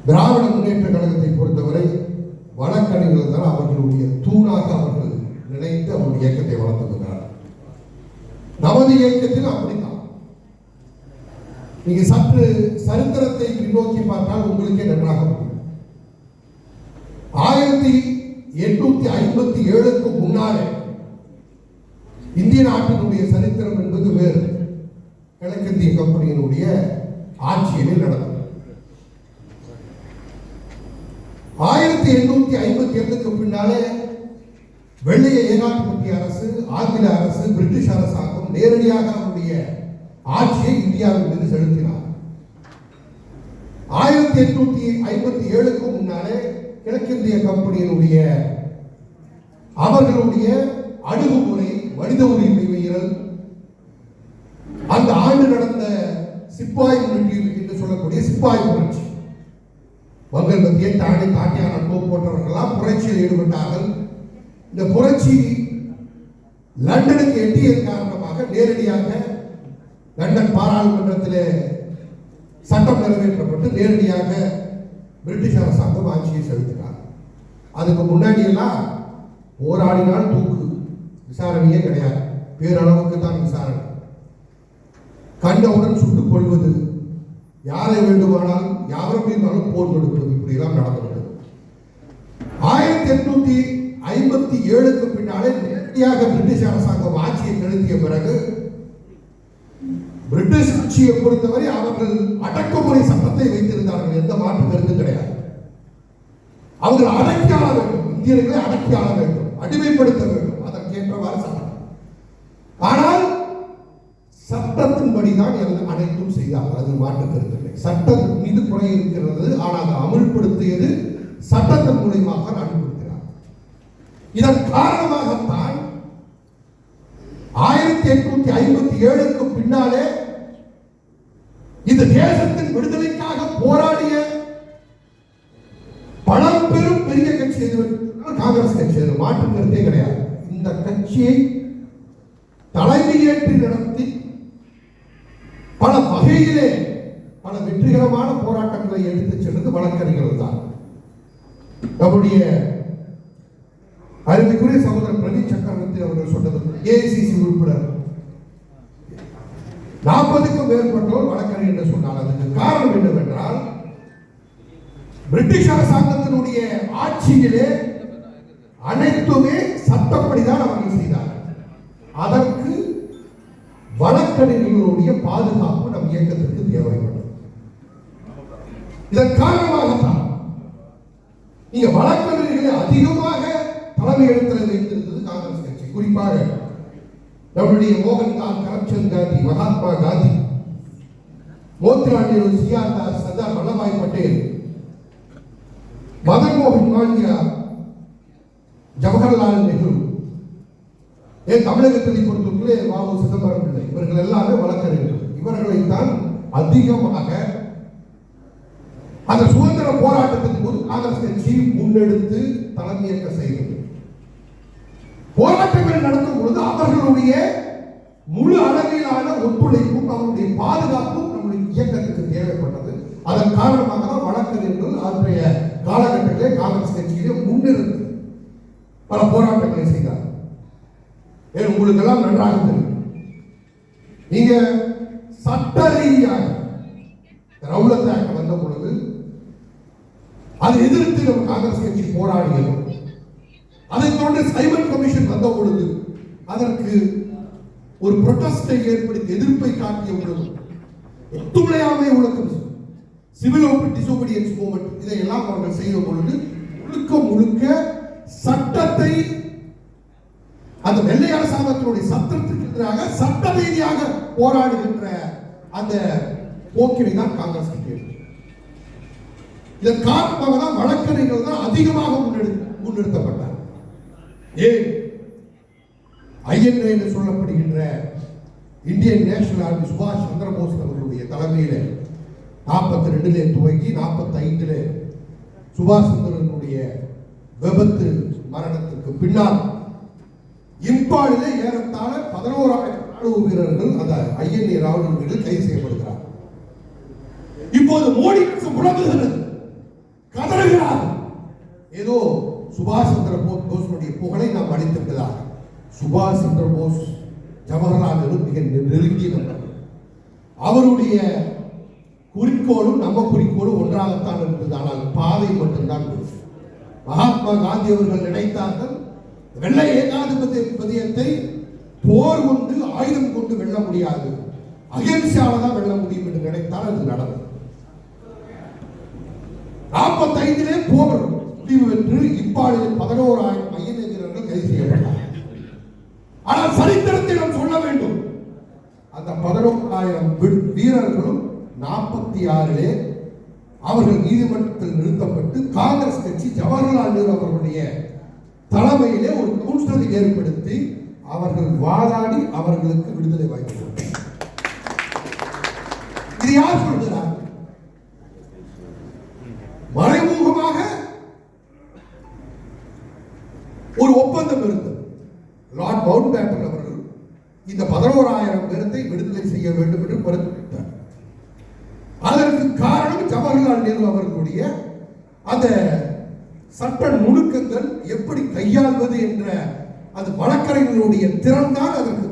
திராவிட முன்னேற்ற கழகத்தை பொறுத்தவரை வழக்கறிஞர்கள் தான் அவர்களுடைய தூணாக அவர்கள் நினைத்து அவருடைய இயக்கத்தை வளர்த்துகிறார். நமது இயக்கத்தில் அப்படித்தான். நீங்க சற்று சரித்திரத்தை பின்னோக்கி பார்த்தால் உங்களுக்கே நன்றாக புரியும். 1857க்கு முன்னாலே இந்திய நாட்டினுடைய சரித்திரம் என்பது வேறு. கிழக்கிந்திய கம்பெனியினுடைய ஆட்சியில் நடந்தது. 1857க்கு பின்னாலே வெள்ளைய ஏகாதிபத்திய அரசு, ஆங்கில அரசு, பிரிட்டிஷ் அரசாங்கம் நேரடியாக அவருடைய ஆட்சியை இந்தியாவின் மீது செலுத்தினார். 1857க்கு முன்னாலே கிழக்கிந்திய கம்பெனியினுடைய அவர்களுடைய அணுகுமுறை மனித உரிமை மீறல், அந்த ஆண்டு நடந்த சிப்பாய் என்று சொல்லக்கூடிய சிப்பாய் புரட்சி, மங்கள் மத்திய தாண்டி தாட்டியான போன்றவர்களாம் புரட்சியில் ஈடுபட்டார்கள். இந்த புரட்சி லண்டனுக்கு எட்டிய காரணமாக நேரடியாக லண்டன் பாராளுமன்றத்தில் சட்டம் நிறைவேற்றப்பட்டு நேரடியாக பிரிட்டிஷ் அரசாங்கம் ஆட்சியை செலுத்தினார். அதுக்கு முன்னாடி எல்லாம் போராடினால் தூக்கு, விசாரணையே கிடையாது, பேரளவுக்கு தான் விசாரணை, கண்டவுடன் சுட்டுக் கொள்வது, யாரை வேண்டுமானால் யாரும் இருந்தாலும் போர் கொடுப்பது, இப்படி எல்லாம் நடந்தது. 1857க்கு பின்னாலே நேரடியாக பிரிட்டிஷ் அரசாங்கம் ஆட்சியை செலுத்திய பிறகு பிரிட்டிஷ் ஆட்சியை பொறுத்தவரை அவர்கள் அடக்குமுறை சட்டத்தை வைத்திருந்தார்கள். எந்த மாற்று கருத்து கிடையாது. அவர்கள் அடக்கி ஆள வேண்டும், இந்தியர்களை அடக்கி ஆள வேண்டும், அடிமைப்படுத்த வேண்டும், அதற்கேற்றவாறு சட்டம். ஆனால் சட்டத்தின்படிதான் அனைத்தும் செய்தார்கள். அது மாற்று கருத்து இல்லை. சட்டம் மீது குறை இருக்கிறது, ஆனால் அமல்படுத்தியது சட்டத்தின் மூலமாக அனுமதிக்கிறார். இதன் காரணமாகத்தான் 1857க்கு பின்னாலே இந்த தேசத்தின் விடுதலைக்காக போராடிய பழம்பெரும் பெரிய கட்சி காங்கிரஸ் கட்சி, மாற்று கருத்தே கிடையாது. இந்த கட்சியை தலைமையேற்று நடத்தி பல வகையிலே பல வெற்றிகரமான போராட்டங்களை எடுத்துச் சென்றது வழக்கறிஞர்கள் தான். நம்முடைய அருமைக்குரிய சகோதரர் பிரவீன் சக்கரவர்த்தி அவர்கள் சொன்னது, ஏஐசிசி உறுப்பினர் 40க்கும் மேற்பட்டோர் வழக்கறிஞர் என்று சொன்னார். அதுக்கு காரணம் என்னவென்றால், பிரிட்டிஷ் அரசாங்கத்தினுடைய ஆட்சியிலே அனைத்துமே சட்டப்படிதான் அவர்கள் செய்தார்கள். அதற்கு வழக்கறிஞர்களுடைய பாதுகாப்பு நம் இயக்கத்திற்கு தேவைப்படும். இதன் காரணமாகத்தான் நீங்க வழக்கறிஞர்களை அதிகமாக தலைமையிடத்தில் வைத்திருந்தது காங்கிரஸ் கட்சி. குறிப்பாக நம்முடைய மோகன்லால் கரம்சந்த் காந்தி, மகாத்மா காந்தி, மோதிலால் நேரு, சிஆர் தாஸ், சர்தார் வல்லபாய் பட்டேல், மதன் மோகன் மால்வியா, ஜவஹர்லால் நேரு, தமிழகத்தை பொறுத்தவரை வாவு சிதம்பரம் பிள்ளை, இவர்கள் எல்லாமே வழக்கறிஞர்கள். இவர்களைத்தான் அதிகமாக அந்த சுதந்திர போராட்டத்தின் போது காங்கிரஸ் கட்சி முன்னெடுத்து தலைமையேற்க செய்தது. போராட்டங்கள் நடத்தும் பொழுது அவர்களுடைய முழு அளவிலான ஒத்துழைப்பும் அவருடைய பாதுகாப்பும் நம்முடைய இயக்கத்துக்கு தேவைப்பட்டது. அதன் காரணமாக தான் வழக்கறிஞர்கள் அன்றைய காலகட்டத்திலே காங்கிரஸ் கட்சியிலே முன்னிறுத்தி பல போராட்டங்களை செய்தார். உங்களுக்கு எல்லாம் நன்றாக தெரியும். நீங்க சட்ட ரீதியாக ரவுலத் ஆக்ட் வந்த பொழுது அதை எதிர்த்து நம்ம காங்கிரஸ் கட்சி போராடியது. அதைத் தொடர்ந்து சைமன் கமிஷன் வந்த பொழுது அதற்கு ஒரு புரொட்டஸ்டை ஏற்படுத்தி எதிர்ப்பை காட்டிய பொழுது ஒத்துழையாமை ஒழுக்கம், சிவில் டிசோபீடியன்ஸ் மூவ்மெண்ட், இதையெல்லாம் அவர்கள் செய்த பொழுது முழுக்க சட்டத்தை, அந்த வெள்ளை அரசாங்கத்தினுடைய சட்டத்திற்கு எதிராக சட்ட ரீதியாக போராடுகின்ற அந்த போக்கினை தான் காங்கிரஸ் கட்சி. இதன் காரணமாக தான் வழக்கறிஞர்கள் தான் அதிகமாக முன்னெடுத்தப்பட்டார். ஏன் ஐஎன்ஏ என்று சொல்லப்படுகின்ற இந்தியன் நேஷனல் ஆர்மி சுபாஷ் சந்திரபோஸ் அவர்களுடைய தலைமையில் 42 துவங்கி 45 சுபாஷ் சந்திரனுடைய விபத்து மரணத்திற்கு பின்னால் இம்பாலிலே ஏறத்தாழ 11,000 ராணுவ வீரர்கள் அந்த ஐஎன்ஏ ராணுவ வீரர்கள் கைது செய்யப்படுகிறார். இப்போது மோடி அரசு முழங்குகிறது, கதறுகிறார். ஏதோ சுபாஷ் சந்திர போஸுடைய புகழை நாம் அளித்திருக்கிறார். சுபாஷ் சந்திர போஸ் ஜவஹர்லால் நேரு மிக நெருங்கிய நண்பர். அவருடைய குறிக்கோளும் நம்ம குறிக்கோளும் ஒன்றாகத்தான் இருந்தது. ஆனால் பாதை மட்டும்தான். மகாத்மா காந்தி அவர்கள் நினைத்தார்கள் வெள்ளை ஏகாதிபத்தியத்தை போர் கொண்டு ஆயுதம் கொண்டு வெல்ல முடியாது, அகிம்சையால தான் வெல்ல முடியும் என்று நினைத்தால் அது நடந்தது. 45 போர் முடிவு பெற்று இப்பாடியில் 11,000 மையன வீரர்கள் கைது செய்யப்பட்டார். ஆனால் சரித்திரத்தை நாம் சொல்ல வேண்டும், அந்த 11,000 வீரர்களும் 46 அவர்கள் நீதிமன்றத்தில் நிறுத்தப்பட்டு காங்கிரஸ் கட்சி ஜவஹர்லால் நேரு அவர்களுடைய தலைமையிலே ஒரு கவுன்சிலை ஏற்படுத்தி அவர்கள் வாதாடி அவர்களுக்கு விடுதலை வாய்ப்பு. இது யார் சொல்கிறார்? மறைமுகமாக ஒரு ஒப்பந்தம் இருந்தது. லார்ட் மவுண்ட் பேட்டன் அவர்கள் இந்த 11,000 பேரத்தை விடுதலை செய்ய வேண்டும் என்று பரிந்துரைத்தார். அதற்கு காரணம் ஜவஹர்லால் நேரு அவர்களுடைய அந்த சட்ட நுணுக்கங்கள் எப்படி கையாள்வது என்ற அந்த வழக்கறிஞர்களுடைய திறன் தான் அதற்கு